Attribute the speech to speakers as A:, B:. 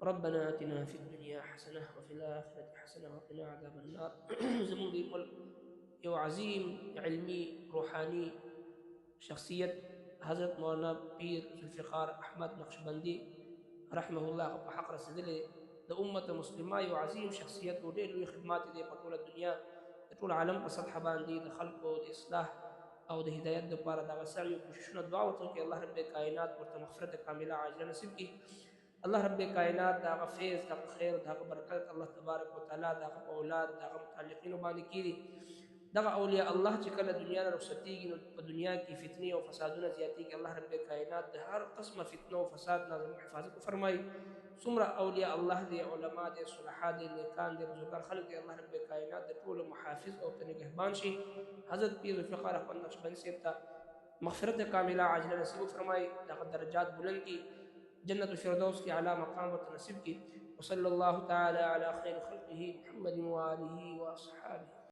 A: ربنا آتنا في الدنيا حسنة وفي الآخرة حسنة وقنا عذاب النار. زمون دي ملک یو عظیم علمی روحانی شخصیت حضرت مولانا پیر ذوالفقار احمد نقشبندی رحمه الله په حق رسیدلی د امت مسلمه یو عظیم شخصیت و ډېر لوی خدمات دی په ټوله دنیا د ټول عالم په سطحه باندې د خلکو د اصلاح او د هدایت لپاره دغه سعی او کوششونه دعا ورته وکړي الله رب کائنات ورته مغفرت کامله عاجله نصیب کړي. الله رب کائنات دغه فیض دغه خیر دغه برکت الله تبارک وتعالی دغه په اولاد دغه متعلقینو باندې کړي. دغه اولیاء الله چې کله دنیا نه رخصتېږي نو په دنیا کې فتنې او فسادونه زیاتېږي. الله رب کائنات د هر قسمه فتنه او فساد نه زموږ حفاظت وفرمایي. څومره اولیاء الله دی علما دی صلحا دی نیکان دی بزرګان خلک دی الله رب کائنات د ټولو محافظ او ته نگهبان شي. حضرت پیر ذوالفقار احمد نقشبندي صاحب ته مغفرت کامله عاجله نصیب وفرمایي. دغه درجات بلند کړي جنت الفردوس کې اعلی مقام ورته نصیب کړي. وصلی الله تعالی علی خیر خلقه محمد وآله واصحابه.